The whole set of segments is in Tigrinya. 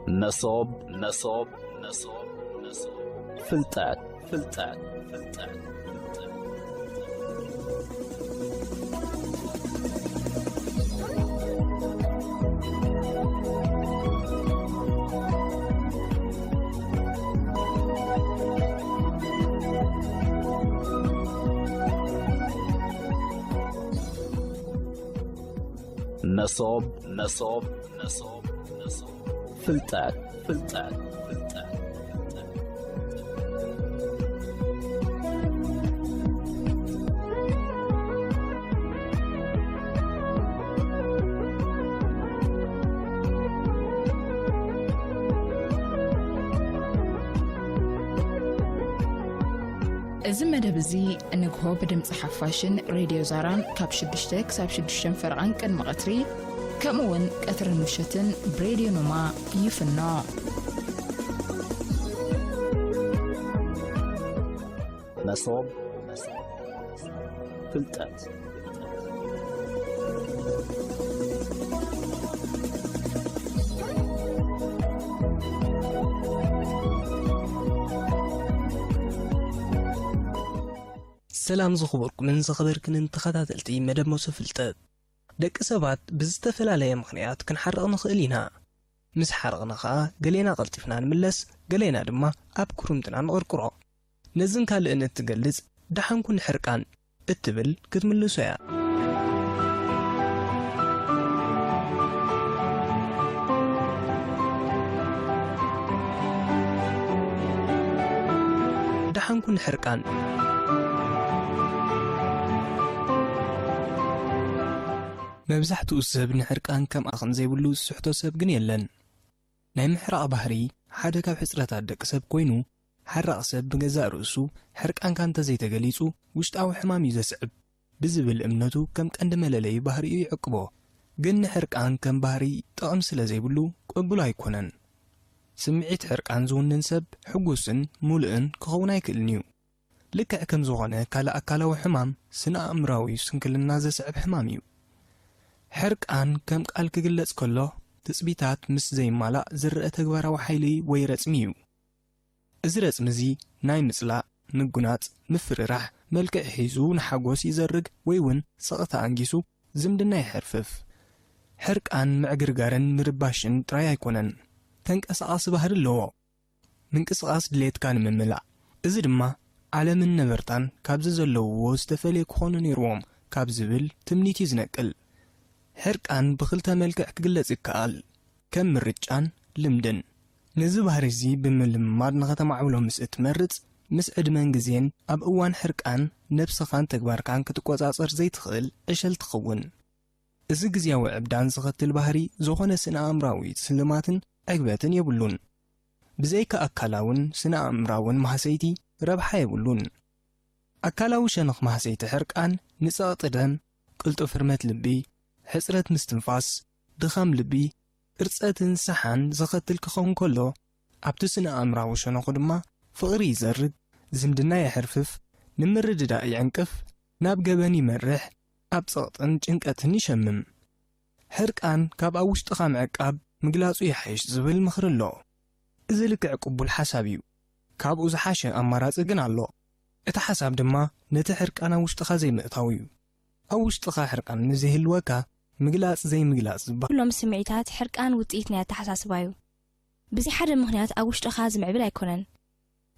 نصاب فلتات نصاب فلتات እዚ መደብ እዚ እንግሆ ብድምፂ ሓፋሽን ሬድዮ ዛራን ካብ 6 ክሳብ 6 ፍርቓን ቅድሚ ቀትሪ ከምኡ ውን ቀትርን ምሸትን ብሬድዮ ኖማ ይፍኖ። نصاب فلتات سلام زخبركم من زخبركن تخاتلتي مدب موسف فلتات ደቂ ሰባት ብዝተፈላለየ ምኽንያት ክንሓርቕ ንኽእል ኢና። ምስ ሓርቕና ኸኣ ገሌና ቐልጢፍና ንምለስ፣ ገሌና ድማ ኣብ ኩርምትና ንቕርቅሮ። ነዝን ካልእን እትገልጽ ዳሓንኩን ሕርቃን እትብል ክትምልሶ እያ። ዳሓንኩን ሕርቃን መብዛሕትኡ ሰብ ንሕርቃን ከም ኣኽን ዘይብሉ ዝስሕቶ ሰብ ግን የለን። ናይ ምሕራቕ ባህሪ ሓደ ካብ ሕፅረታት ደቂ ሰብ ኮይኑ ሓራቕ ሰብ ብገዛእ ርእሱ ሕርቃንካ እንተዘይተገሊጹ ውሽጣዊ ሕማም እዩ ዘስዕብ ብዝብል እምነቱ ከም ቀንዲ መለለዪ ባህሪኡ ይዕቅቦ። ግን ንሕርቃን ከም ባህሪ ጥቕሚ ስለ ዘይብሉ ቅቡል ኣይኮነን። ስምዒት ሕርቃን ዝውንን ሰብ ሕጉስን ሙሉእን ክኸውን ኣይክእልን እዩ። ልክዕ ከም ዝኾነ ካልእ ኣካላዊ ሕማም ስነ ኣእምራዊ ስንክልና ዘስዕብ ሕማም እዩ። ሕርቃን ከም ቃል ክግለጽ ከሎ ትጽቢታት ምስ ዘይማላእ ዝርአ ተግባራዊ ሓይሊ ወይ ረጽሚ እዩ። እዚ ረጽሚ እዚ ናይ ምጽላእ፣ ምጉናጽ፣ ምፍርራሕ፣ መልክዕ ሒዙ ንሓጎስ ይዘርግ ወይ እውን ስቕታ አንጊሱ ዝምድና ይሕርፍፍ። ሕርቃን ምዕግርጋርን ምርባሽን ጥራይ ኣይኮነን፣ ተንቀሳቓሲ ባህሪ ኣለዎ። ምንቅስቓስ ድሌትካ ንምምላእ። እዚ ድማ ዓለምን ነበርታን ካብዚ ዘለውዎ ዝተፈልየ ክኾኑ ነይርዎም ካብ ዝብል ትምኒት ይዝነቅል። ሕርቃን ብኽልተ መልክዕ ክግለጽ ይከኣል፣ ከም ምርጫን ልምድን። ነዚ ባህሪ እዚ ብምልምማድ ንኸተማዕብሎ ምስ እትመርጽ ምስ ዕድመን ግዜን ኣብ እዋን ሕርቃን ነብስኻን ተግባርካን ክትቆጻጸር ዘይትኽእል ዕሸል ትኸውን። እዚ ግዜያዊ ዕብዳን ዝኸትል ባህሪ ዝኾነ ስነ ኣእምራዊ ስልማትን ዕግበትን የብሉን። ብዘይካ ኣካላውን ስነ ኣእምራውን ማህሰይቲ ረብሓ የብሉን። ኣካላዊ ሸነኽ ማህሰይቲ ሕርቃን ንጸቕጢ ደም፣ ቅልጡፍ ሕርመት ልቢ፣ ሕጽረት ምስትንፋስ፣ ድኻም ልቢ፣ ቅርጸትን ሰሓን ዘኸትል ክኸውን ከሎ ኣብቲ ስነ ኣእምራዊ ሸነኹ ድማ ፍቕሪ ይዘርግ፣ ዝምድና የሕርፍፍ፣ ንምርድዳእ ይዕንቅፍ፣ ናብ ገበን ይመርሕ፣ ኣብ ጸቕጥን ጭንቀትን ይሸምም። ሕርቃን ካብ ኣብ ውሽጥኻ ምዕቃብ ምግላጹ ይሓይሽ ዝብል ምኽሪ ኣሎ። እዚ ልክዕ ቅቡል ሓሳብ እዩ። ካብኡ ዝሓሸ ኣማራጺ ግን ኣሎ። እቲ ሓሳብ ድማ ነቲ ሕርቃን ኣብ ውሽጥኻ ዘይምእታው እዩ። ኣብ ውሽጥኻ ሕርቃን ንዘይህልወካ ምግላጽ ዘይምግላጽ ዝበሃል ኩሎም ስምዒታት ሕርቃን ውጽኢት ናይ ኣተሓሳስባ እዩ። ብዚ ሓደ ምኽንያት ኣብ ውሽጥኻ ዝምዕብል ኣይኮነን።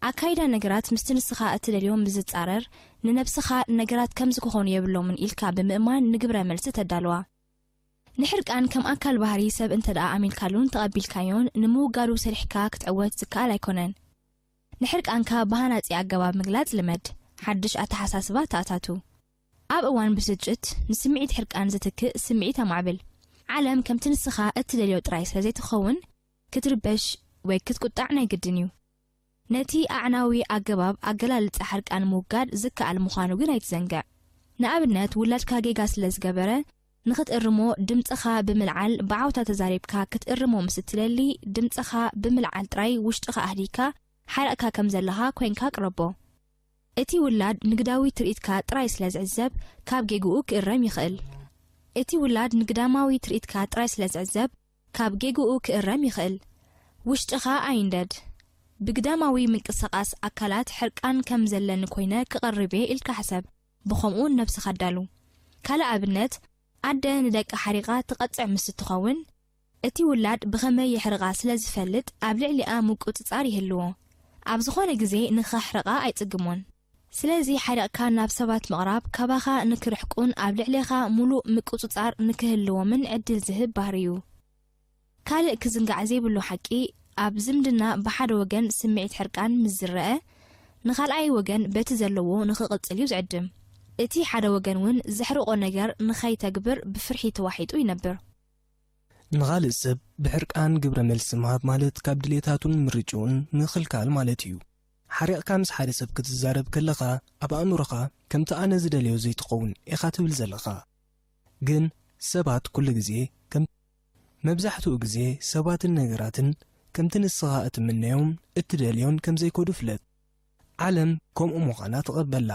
ኣካይዳ ነገራት ምስቲ ንስኻ እትደልዮም ብዝጻረር ንነብስኻ ነገራት ከምዚ ክኾኑ የብሎምን ኢልካ ብምእማን ንግብረ መልሲ ተዳልዋ። ንሕርቃን ከም ኣካል ባህሪ ሰብ እንተደኣ ኣሚልካሉን ተቐቢልካዮን ንምውጋዱ ሰሪሕካ ክትዕወት ዝከኣል ኣይኮነን። ንሕርቃንካ ብሃናጺ ኣገባብ ምግላጽ ልመድ፣ ሓድሽ ኣተሓሳስባ ተኣታቱ። ኣብ እዋን ብስጭት ንስምዒት ሕርቃን ዝትክእ ስምዒት ኣማዕብል። ዓለም ከምቲ ንስኻ እትደልዮ ጥራይ ስለ ዘይትኸውን ክትርበሽ ወይ ክትቁጣዕ ናይ ግድን እዩ። ነቲ ኣዕናዊ ኣገባብ ኣገላልጻ ሕርቃን ምውጋድ ዝከኣል ምዃኑ ግን ኣይትዘንግዕ። ንኣብነት ውላድካ ጌጋ ስለ ዝገበረ ንኽትእርሞ ድምፅኻ ብምልዓል ብዓውታ ተዛሪብካ ክትእርሞ ምስ እትደሊ ድምፅኻ ብምልዓል ጥራይ ውሽጥኻ ኣህዲካ ሓረቕካ ከም ዘለኻ ኮይንካ ቅረቦ። እቲ ውላድ ንግዳዊ ትርኢትካ ጥራይ ስለ ዝዕዘብ ካብ ጌግኡ ክእረም ይኽእል። እቲ ውላድ ንግዳማዊ ትርኢትካ ጥራይ ስለ ዝዕዘብ ካብ ጌግኡ ክእረም ይኽእል። ውሽጥኻ ኣይንደድ ብግዳማዊ ምንቅስቓስ ኣካላት ሕርቃን ከም ዘለኒ ኮይነ ክቐርብ ኢልካ ሓሰብ ብኸምኡ ነብስኻ ዳሉ ካልእ ኣብነት ኣደ ንደቂ ሓሪቓ ትቐጽዕ ምስ ትኸውን እቲ ውላድ ብኸመይ የሕርቓ ስለ ዝፈልጥ ኣብ ልዕሊኣ ምቁፅጻር ይህልዎ ኣብ ዝኾነ ግዜ ንኸሕርቓ ኣይጽግሞን ስለዚ ሓሪቕካ ናብ ሰባት ምቕራብ ካባኻ ንክርሕቁን ኣብ ልዕሊኻ ሙሉእ ምቁፅጻር ንክህልዎምን ዕድል ዝህብ ባህሪ እዩ ካልእ ክዝንጋዕ ዘይብሉ ሓቂ ኣብ ዝምድና ብሓደ ወገን ስምዒት ሕርቃን ምስ ዝረአ ንኻልኣይ ወገን በቲ ዘለዎ ንኽቕጽል እዩ ዝዕድም እቲ ሓደ ወገን እውን ዝሕርቆ ነገር ንኸይተግብር ብፍርሒ ተዋሒጡ ይነብር ንኻልእ ሰብ ብሕርቃን ግብረ መልሲ ምሃብ ማለት ካብ ድሌታቱን ምርጭውን ምኽልካል ማለት እዩ ሓሪቕካ ምስ ሓደ ሰብ ክትዛረብ ከለኻ ኣብ ኣእምሮኻ ከምቲ ኣነ ዝደልዮ ዘይትኸውን ኢኻ ትብል ዘለኻ ግን ሰባት ኩሉ ግዜ መብዛሕትኡ ግዜ ሰባትን ነገራትን ከምቲ ንስኻ እትምነዮም እትደልዮን ከም ዘይኮዱ ፍለጥ ዓለም ከምኡ ምዃና ትቐበላ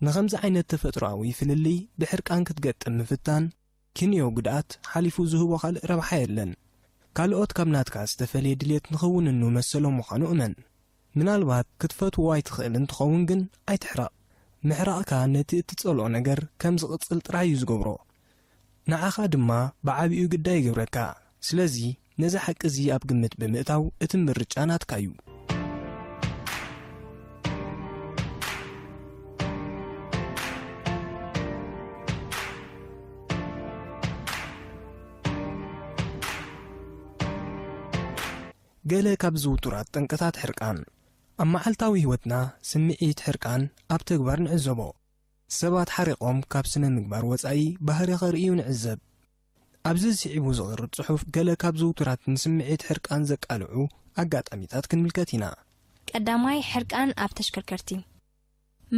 ንኸምዚ ዓይነት ተፈጥሮኣዊ ፍልሊ ብሕርቃን ክትገጥም ምፍታን ክንዮ ጉድኣት ሓሊፉ ዝህቦ ካልእ ረብሓ የለን ካልኦት ካብ ናትካ ዝተፈልየ ድሌት ንኽውንኑ መሰሎም ምዃኑ እመን ምናልባት ክትፈትዎ ኣይትኽእል እንትኸውን ግን ኣይትሕራቕ ምሕራቕካ ነቲ እትጸልኦ ነገር ከም ዝቕጽል ጥራይ እዩ ዝገብሮ ንዓኻ ድማ ብዓብኡ ግዳይ ይገብረካ ስለዚ ነዚ ሓቂ እዚ ኣብ ግምት ብምእታው እቲ ምርጫ ናትካ እዩ ገለ ካብ ዝውቱራት ጠንቀታት ሕርቃን ኣብ መዓልታዊ ህይወትና ስምዒት ሕርቃን ኣብ ተግባር ንዕዘቦ ሰባት ሓሪቖም ካብ ስነ ምግባር ወጻኢ ባህሪ ኸርእዩ ንዕዘብ ኣብዚ ዝስዒቡ ዝቕርብ ጽሑፍ ገለ ካብ ዝውቱራት ንስምዒት ሕርቃን ዘቃልዑ ኣጋጣሚታት ክንምልከት ኢና ቀዳማይ ሕርቃን ኣብ ተሽከርከርቲ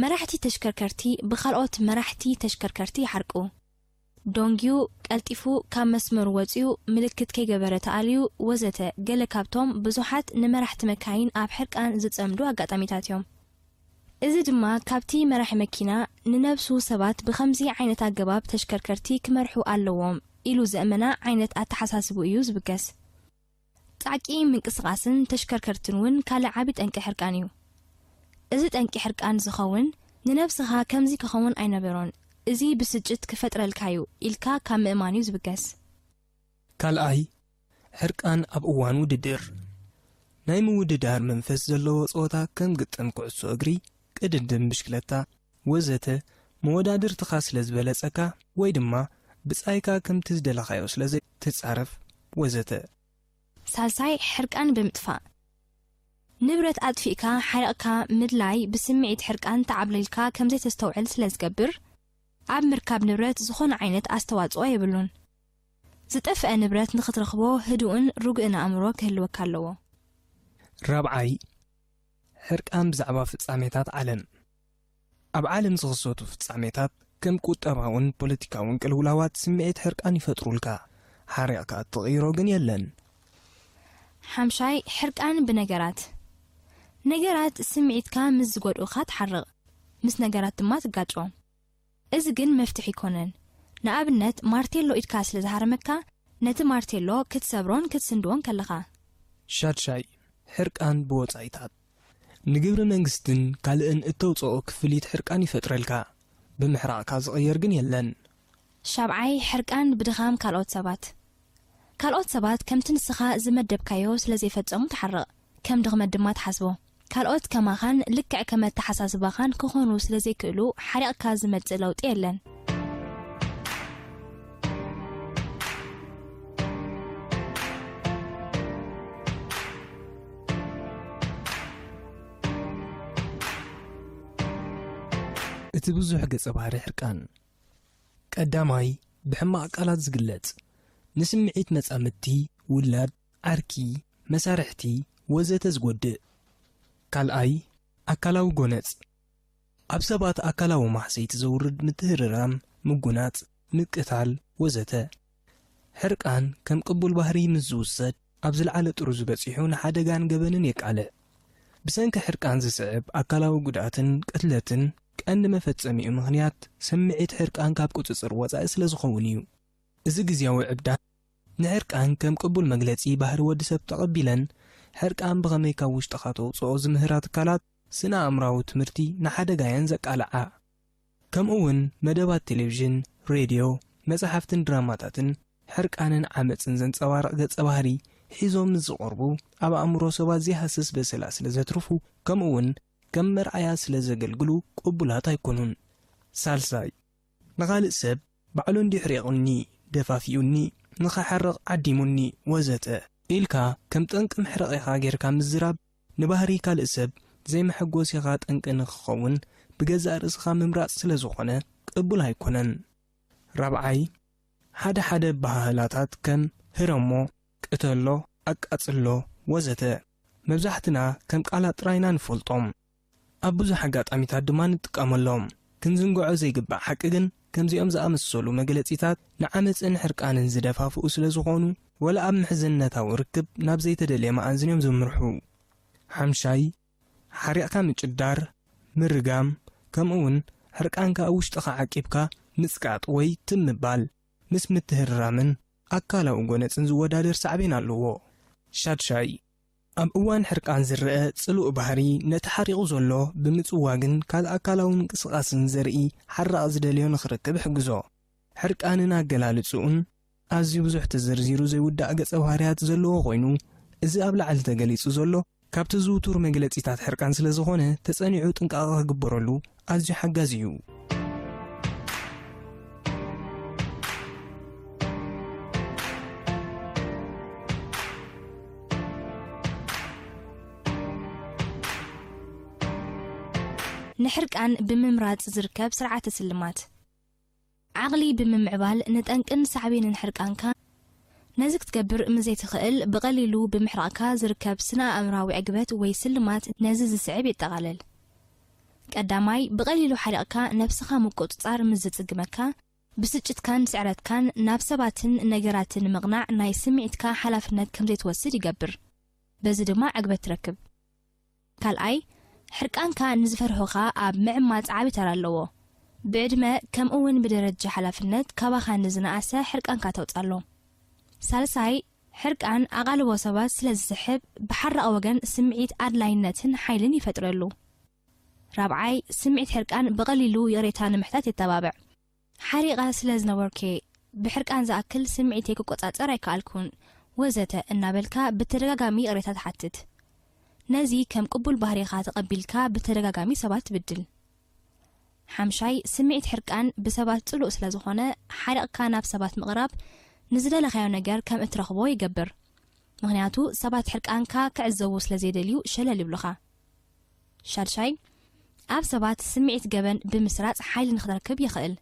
መራሕቲ ተሽከርከርቲ ብኻልኦት መራሕቲ ተሽከርከርቲ ይሓርቁ ዶንጊዩ ቀልጢፉ ካብ መስመር ወፂኡ ምልክት ከይገበረ ተኣልዩ ወዘተ ገለ ካብቶም ብዙሓት ንመራሕቲ መካይን ኣብ ሕርቃን ዝጸምዱ ኣጋጣሚታት እዮም እዚ ድማ ካብቲ መራሒ መኪና ንነብሱ ሰባት ብኸምዚ ዓይነት ኣገባብ ተሽከርከርቲ ክመርሑ ኣለዎም ኢሉ ዘእመና ዓይነት ኣተሓሳስቡ እዩ ዝብገስ ጻዕቂ ምንቅስቓስን ተሽከርከርትን እውን ካልእ ዓቢ ጠንቂ ሕርቃን እዩ እዚ ጠንቂ ሕርቃን ዝኸውን ንነብስኻ ከምዚ ክኸውን ኣይነበሮን እዚ ብስጭት ክፈጥረልካዩ ኢልካ ካብ ምእማን እዩ ዝብገስ ካልኣይ ሕርቃን ኣብ እዋን ውድድር ናይ ምውድዳር መንፈስ ዘለዎ ጾታ ከም ግጥም ኩዕሶ እግሪ ቅድድም ብሽክለታ ወዘተ መወዳድርትኻ ስለ ዝበለጸካ ወይ ድማ ብጻይካ ከምቲ ዝደለኻዮ ስለ ዘይትጻረፍ ወዘተ ሳልሳይ ሕርቃን ብምጥፋእ ንብረት ኣጥፊእካ ሓሪቕካ ምድላይ ብስምዒት ሕርቃን ተዓብለልካ ከም ዘይተስተውዕል ስለ ዝገብር ኣብ ምርካብ ንብረት ዝኾነ ዓይነት ኣስተዋጽኦ የብሉን ዝጠፍአ ንብረት ንኽትረኽቦ ህዱእን ርጉእን ኣእምሮ ክህልወካ ኣለዎ ራብዓይ ሕርቃን ብዛዕባ ፍጻሜታት ዓለም ኣብ ዓለም ዝኽሰቱ ፍጻሜታት ከም ቁጠባውን ፖለቲካውን ቅልውላዋት ስምዒት ሕርቃን ይፈጥሩልካ ሓሪቕካ እትቕይሮ ግን የለን ሓምሻይ ሕርቃን ብነገራት ነገራት ስምዒትካ ምስ ዝጐድኡኻ ትሓርቕ ምስ ነገራት ድማ ትጋጮ እዚ ግን መፍትሒ ይኮነን ንኣብነት ማርቴሎ ኢድካ ስለ ዝሃረመካ ነቲ ማርቴሎ ክትሰብሮን ክትስንድዎን ከለኻ ሻድሻይ ሕርቃን ብወጻኢታት ንግብሪ መንግስትን ካልእን እተውፅኦ ክፍሊት ሕርቃን ይፈጥረልካ ብምሕራቕካ ዝቕየር ግን የለን ሻብዓይ ሕርቃን ብድኻም ካልኦት ሰባት ከምቲ ንስኻ ዝመደብካዮ ስለ ዘይፈጸሙ ትሓርቕ ከም ድኽመት ድማ ትሓስቦ ካልኦት ከማኻን ልክዕ ከም ኣተሓሳስባኻን ክኾኑ ስለ ዘይክእሉ ሓሪቕካ ዝመጽእ ለውጢ የለን እቲ ብዙሕ ገጸ ባህሪ ሕርቃን ቀዳማይ ብሕማቕ ቃላት ዝግለጽ ንስምዒት መጻምድቲ ውላድ ዓርኪ መሳርሕቲ ወዘተ ዝጐድእ ካልኣይ ኣካላዊ ጎነጽ ኣብ ሰባት ኣካላዊ ማሕሰይቲ ዘውርድ ምትህርራም ምጉናጽ ምቅታል ወዘተ ሕርቃን ከም ቅቡል ባህሪ ምስ ዝውሰድ ኣብ ዝለዓለ ጥሩ ዝበፂሑ ንሓደጋን ገበንን የቃልዕ ብሰንኪ ሕርቃን ዝስዕብ ኣካላዊ ጉድኣትን ቅትለትን ቀንዲ መፈጸሚኡ ምኽንያት ስምዒት ሕርቃን ካብ ቁፅፅር ወጻኢ ስለ ዝኸውን እዩ እዚ ግዜያዊ ዕብዳን ንሕርቃን ከም ቅቡል መግለጺ ባህሪ ወዲ ሰብ ተቐቢለን ሕርቃን ብኸመይ ካብ ውሽጥኻ ተውፅኦ ዝምህራ ትካላት ስነ ኣእምራዊ ትምህርቲ ንሓደጋየን ዘቃልዓ ከምኡውን መደባት ቴሌቪዥን ሬድዮ መጽሓፍትን ድራማታትን ሕርቃንን ዓመፅን ዘንጸባርቕ ገጸ ባህሪ ሒዞም ዝቐርቡ ኣብ ኣእምሮ ሰባት ዘይሃስስ በሰላ ስለ ዘትርፉ ከምኡውን ከም መርኣያ ስለ ዘገልግሉ ቅቡላት ኣይኮኑን። ሳልሳይ ንኻልእ ሰብ ባዕሉ እንዲሕሪቑኒ ደፋፊኡኒ ንኸሓርቕ ዓዲሙኒ ወዘተ ኢልካ ከም ጠንቂ ምሕረቕ ኢኻ ጌርካ ምዝራብ ንባህሪ ካልእ ሰብ ዘይመሐጎስ ኢኻ ጠንቂ ንክኸውን ብገዛእ ርእስኻ ምምራፅ ስለ ዝኾነ ቅቡል ኣይኮነን። ራብዓይ ሓደ ባህላታት ከም ህረሞ ቅተሎ ኣቃጽሎ ወዘተ መብዛሕትና ከም ቃላት ጥራይና ንፈልጦም ኣብ ብዙሕ ኣጋጣሚታት ድማ ንጥቀመሎም ክንዝንግዖ ዘይግባእ ሓቂ ግን ከምዚኦም ዝኣመሰሉ መግለጺታት ንዓመፅን ሕርቃንን ዝደፋፍኡ ስለ ዝኾኑ ወላ ኣብ ምሕዝነታዊ ርክብ ናብ ዘይተደልየ መኣዝን እዮም ዝምርሑ። ሓምሻይ ሓሪቕካ ምጭዳር ምርጋም ከምኡውን ሕርቃንካ ኣብ ውሽጥኻ ዓቂብካ ምጽቃጥ ወይ ትምባል ምስ ምትህራምን ኣካላዊ ጎነፅን ዝወዳደር ሳዕቤን ኣለዎ። ሻድሻይ ኣብ እዋን ሕርቃን ዝርአ ጽሉእ ባህሪ ነቲ ሓሪቑ ዘሎ ብምጽዋግን ካልእ ኣካላዊ ምንቅስቓስን ዘርኢ ሓራቕ ዝደልዮ ንኽርክብ ሕግዞ። ሕርቃንን ኣገላልጹኡን ኣዝዩ ብዙሕ ተዘርዚሩ ዘይውዳእ ገጸ ባህርያት ዘለዎ ኮይኑ እዚ ኣብ ላዕሊ ተገሊጹ ዘሎ ካብቲ ዝውቱር መግለጺታት ሕርቃን ስለ ዝኾነ ተጸኒዑ ጥንቃቐ ክግበረሉ ኣዝዩ ሓጋዝ እዩ። ንሕርቃን ብምምራጽ ዝርከብ ስርዓተ ስልማት ዓቕሊ ብምምዕባል ንጠንቅን ሳዕቤንን ሕርቃንካ ነዚ ክትገብር ምዘይትኽእል ብቐሊሉ ብምሕራቕካ ዝርከብ ስነ ኣእምራዊ ዕግበት ወይ ስልማት ነዚ ዝስዕብ የጠቓለል። ቀዳማይ ብቐሊሉ ሓሪቕካ ነብስኻ ምቁፅጻር ምስ ዝጽግመካ ብስጭትካን ስዕረትካን ናብ ሰባትን ነገራትን ምቕናዕ ናይ ስምዒትካ ሓላፍነት ከም ዘይትወስድ ይገብር። በዚ ድማ ዕግበት ትረክብ። ካልኣይ ሕርቃንካ ንዝፈርሑኻ ኣብ ምዕማፅ ዓብዪ ተራ ኣለዎ። ብዕድመ ከምኡውን ብደረጃ ሓላፍነት ካባኻ ንዝነኣሰ ሕርቃንካ ተውፃሎ። ሳልሳይ ሕርቃን ኣቓልቦ ሰባት ስለ ዝስሕብ ብሓራቕ ወገን ስምዒት ኣድላይነትን ሓይልን ይፈጥረሉ። ራብዓይ ስምዒት ሕርቃን ብቐሊሉ የሬታ ንምሕታት የተባብዕ። ሓሪቓ ስለ ዝነበርኬ ብሕርቃን ዝኣክል ስምዒት ክቆጻጸር ኣይከኣልኩን ወዘተ እናበልካ ብተደጋጋሚ ቅሬታ ትሓትት። ነዚ ከም ቅቡል ባህሪኻ ተቐቢልካ ብተደጋጋሚ ሰባት ትብድል። ሓምሻይ ስምዒት ሕርቃን ብሰባት ጽሉእ ስለ ዝኾነ ሓሪቕካ ናብ ሰባት ምቕራብ ንዝደለኻዮ ነገር ከም እትረኽቦ ይገብር። ምክንያቱ ሰባት ሕርቃንካ ክዕዘቡ ስለ ዘይደልዩ ሸለል ይብሉኻ። ሻድሻይ ኣብ ሰባት ስምዒት ገበን ብምስራጽ ሓይሊ ንኽትረክብ ይኽእል።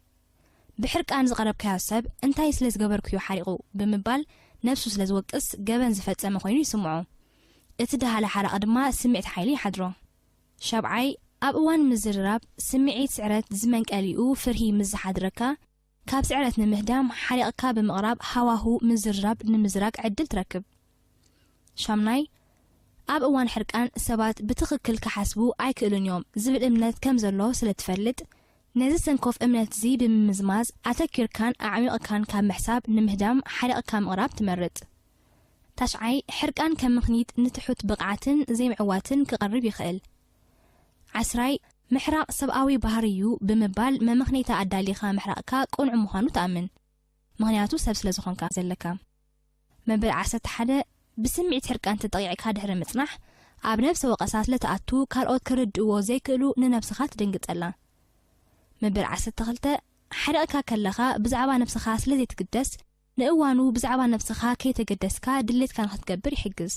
ብሕርቃን ዝቐረብካዮ ሰብ እንታይ ስለ ዝገበርክዮ ሓሪቑ ብምባል ነፍሱ ስለ ዝወቅስ ገበን ዝፈጸመ ኮይኑ ይስምዖ። እቲ ደሃለ ሓራቕ ድማ ስምዒት ሓይሊ ይሓድሮ። ሻብዓይ ኣብ እዋን ምዝርራብ ስምዒት ስዕረት ዝመንቀሊኡ ፍርሂ ምዝሓድረካ ካብ ስዕረት ንምህዳም ሓሪቕካ ብምቕራብ ሃዋሁ ምዝርራብ ንምዝራግ ዕድል ትረክብ። ሻምናይ ኣብ እዋን ሕርቃን ሰባት ብትኽክል ክሓስቡ ኣይክእሉን እዮም ዝብል እምነት ከም ዘሎ ስለ ትፈልጥ ነዚ ሰንኮፍ እምነት እዚ ብምምዝማዝ ኣተኪርካን ኣዕሚቕካን ካብ ምሕሳብ ንምህዳም ሓሪቕካ ምቕራብ ትመርጥ። ታሽዓይ ሕርቃን ከም ምኽኒት ንትሑት ብቕዓትን ዘይምዕዋትን ክቐርብ ይኽእል። ዓስራይ ምሕራቕ ሰብኣዊ ባህርዩ ብምባል መምኽኔታ ኣዳሊኻ ምሕራቕካ ቁንዑ ምዃኑ ተኣምን፣ ምኽንያቱ ሰብ ስለ ዝኾንካ ዘለካ። መበል 11 ብስምዒት ሕርቃን ተጠቂዕካ ድሕሪ ምጽናሕ ኣብ ነብሰ ወቐሳ ስለተኣቱ ካልኦት ክርድእዎ ዘይክእሉ ንነብስኻ ትደንግጸላ። መበል 12 ሓሪቕካ ከለኻ ብዛዕባ ነብስኻ ስለ ዘይትግደስ ንእዋኑ ብዛዕባ ነብስኻ ከይተገደስካ ድሌትካ ንኽትገብር ይሕግዝ።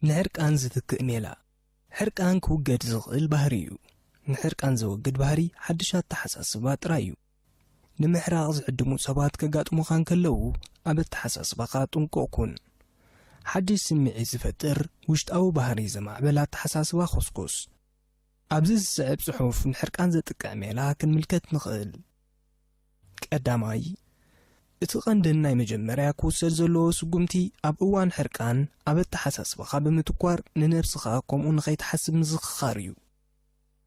ንሕርቃን ዝትክእ ሜላ ሕርቃን ክውገድ ዝኽእል ባህሪ እዩ። ንሕርቃን ዘወግድ ባህሪ ሓድሻት ተሓሳስባ ጥራይ እዩ። ንምሕራቕ ዝዕድሙ ሰባት ከጋጥሙኻ እንከለዉ ኣብ ኣተሓሳስባኻ ጥንቁቕ ኩን። ሓድሽ ስምዒት ዝፈጥር ውሽጣዊ ባህሪ ዘማዕበል ኣተሓሳስባ ኾስኮስ። ኣብዚ ዝስዕብ ጽሑፍ ንሕርቃን ዘጥቅዕ ሜላ ክንምልከት ንኽእል። ቀዳማይ اتقندن ناي مجمريا كوسل زلو سقمتي أب أوان حرقان أب التحساس بخا بمتكوار ننفسخا كوم نخيت حسب مزخخاريو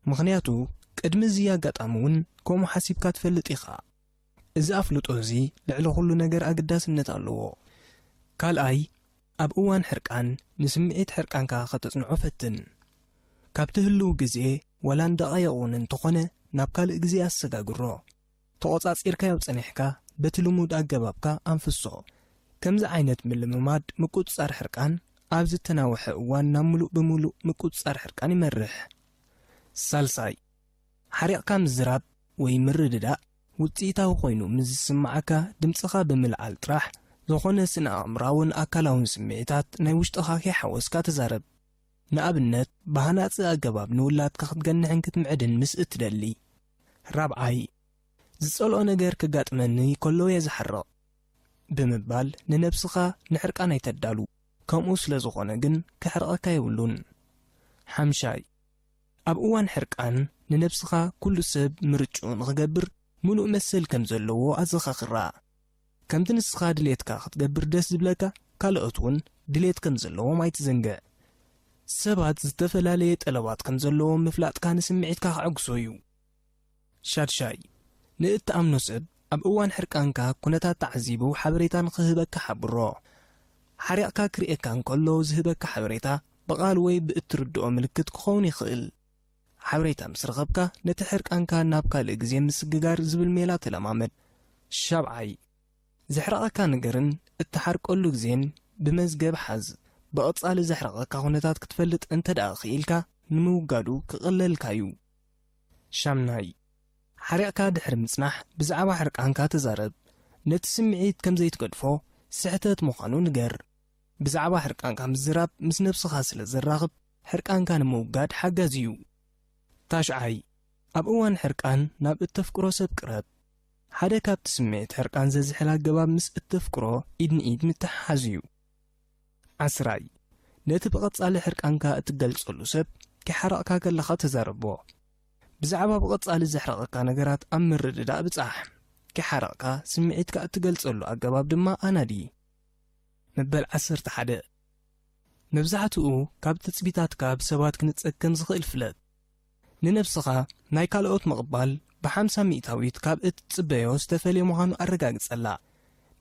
مغنياتو قدم زياقات أمون كوم حسيبكا تفلت إخا إذا أفلت أوزي لعلو كل نجر أقداس النتالو قال أي أب أوان حرقان نسمعيت حرقانكا خطسنعو فتن كابتهلو جزيه ولا ندقايقون انتخونه نابكال إجزي السجاجرو تقطع إركا يبصنحكا بتلمود أجبابكا أنفسه كم زعينت من المماد مكوت صار حرقان أبز التناوح وان ملوء بملوء مكوت صار حرقان يمرح سالساي حريق كام زراب ويمرد دا وتيتاو خوينو مز سمعكا دمصخا بملعال طرح زخونه سنا امراون اكلاون سمعيتات ناي وشطخا كيحوسكا تزارب نابنت بهانات أجباب نولات كخدجنحن كتمعدن مس اتدلي رابعاي زصلو نجر كغاطمني كلو يزحرق بمبال ننبسخا نحرقانا يتدالو كمو سلازخونه جن كحرقكا يولون حمشاي اب اوان حرقان ننبسخا كل سب مرچو نغبر ملو مسل كم زلو ازخخرا كم تنسخا دليتكا خدغبر دس زبلكا كالوتون دليت كم زلو ما يتزنجا سبات زتفلاليه طلبات كم زلو مفلاط كان سمعيتكا عقسويو شادشاي نتامنو سب اب اوان حرقانكا كنتا تعذيبو حبريتان خهبك حبرو حريقكا كريكان كلو زهبك حبريتا بقال وي بتردو ملكت كخون يخيل حبريتا مسرغبكا نتحرقانكا نابكا لغزي مسغغار زبل ميلات لمامد شابعاي زحرقكا نغرن اتحرقلو غزين بمزغب حز بقصال زحرقكا هونتات كتفلط انت داخيلكا نموغادو كقللكايو شامناي حريقكا دحر مصنح بزعبا حرقانكا تزارب نتسمعيت كم زيت قدفو سحتت مخانو نجر بزعبا حرقانكا مزراب مس نفسخا سلازراغب حرقانكا نموغاد حاجازيو تاشعاي اب اوان حرقان ناب التفكرو سب قرب حدا كاب تسمعيت حرقان ززحلا جباب مس التفكرو ايدن ايد متحازيو عسراي نتبقصال حرقانكا اتقلصلو سب كحرقكا كلخا تزاربو بزعبا بقصال زحرقكا نغرات امرددا بصح كحرقكا سمعيتكا اتقلصلو اجباب دما انادي مبل 11 مبزعتو كاب تثبيتاتكا بسبات كنتصكم زخيل فلت ننفسخا ناي كالوت مقبال ب50 ميتاويت كاب اتصبيو استفلي مهانو ارغاغصلا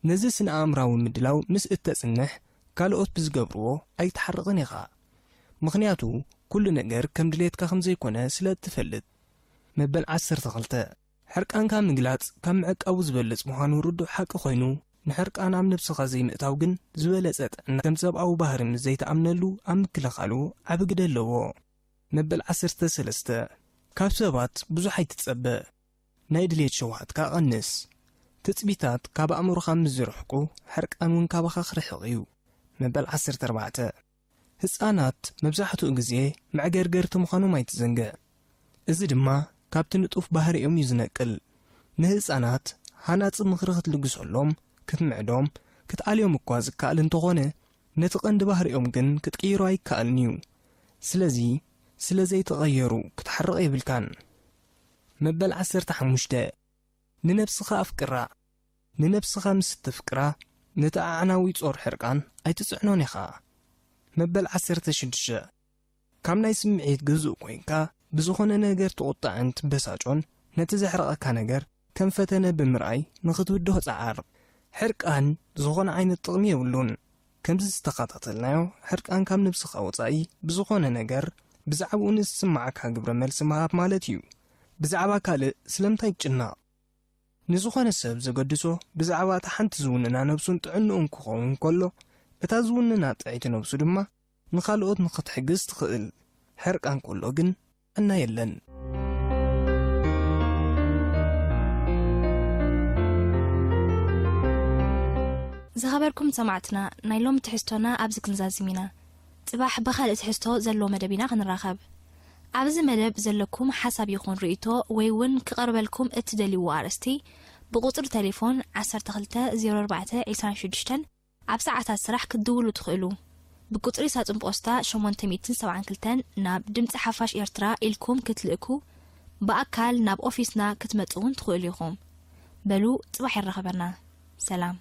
نزي سن امراو مدلاو مس اتصنح كالوت بزغبرو اي تحرقن يخا مخنياتو كل نجر كم دليتكا خمزي يكونه سلا تفلت مبل 12 حرقانكا مغلاص كم عقاو زبلص مهانو ردو حق خوينو نحرقانا نفسخا زي مقتاو جن زبلصت كم سبعو بحر من زي تامنلو ام كلخالو عبغدلو مبل 13 كاب سبات بزح يتتصبى ناي دليت شوحتكا قنس تثبيتات كاب امرخا مزرحكو حرقانون كابخا خرحقيو مبل 14 ህፃናት መብዛሕቱ ግዜ ማዕገርገርቲ ምዃኖም ኣይትዘንገ እዚ ድማ ካብቲ ንጡፍ ባህሪኦም ይዝነቅል ንህፃናት ሃናፅ ምኽሪ ክትልግሰሎም ክትምዕዶም ክትኣልዮም እኳ ዝከኣል እንተኾነ ነቲ ቀንዲ ባህሪኦም ግን ክትቀይሮ ኣይከኣልን እዩ ስለዚ ስለዘይተቐየሩ ክትሓርቕ የብልካን መበል 15 ንነፍስኻ ኣፍቅራ ንነፍስኻ ምስ ተፍቅራ ነቲ ኣዕናዊ ጾር ሕርቃን ኣይትጽዕኖን ኢኻ مبل 16 كم ناي سمعيت جزء كوينكا بزخونه نجر تقطعن تبساجون نتزحرقكا نجر كم فتنه بمرأي نخدودو صعار حرقان زخونه عين الطقمي يولون كم زستقاطتلنايو حرقان كم نبسخ اوصاي بزخونه نجر بزعبو نسمعكا غبر ملس ماب مالتيو بزعبا كال سلمتاي يچنا نزخونه سب زغدسو بزعبا تحنت زوننا نفسون طعنون كخون كله እታዝውንና ጥዒት ነብሱ ድማ ንኻልኦት ንኽትሕግዝ ትኽእል ሕርቃን ኩሎ ግን እና የለን ዝኸበርኩም ሰማዕትና ናይ ሎም ትሕዝቶና ኣብዚ ክንዛዝሚና ጽባሕ በኻልእ ትሕዝቶ ዘሎ መደቢና ክንራኸብ ኣብዚ መደብ ዘለኩም ሓሳብ ይኹን ርእይቶ ወይ እውን ክቐርበልኩም እትደልይዎ ኣርእስቲ ብቁፅሪ ቴሌፎን 12 04 26 ኣብ ሰዓታት ስራሕ ክትድውሉ ትኽእሉ ብቁፅሪ ሳጥን ፖስታ 872 ናብ ድምፂ ሓፋሽ ኤርትራ ኢልኩም ክትልእኩ በኣካል ናብ ኦፊስና ክትመጹውን ትኽእሉ ኢኹም በሉ ጽባሕ ይረኸበና ሰላም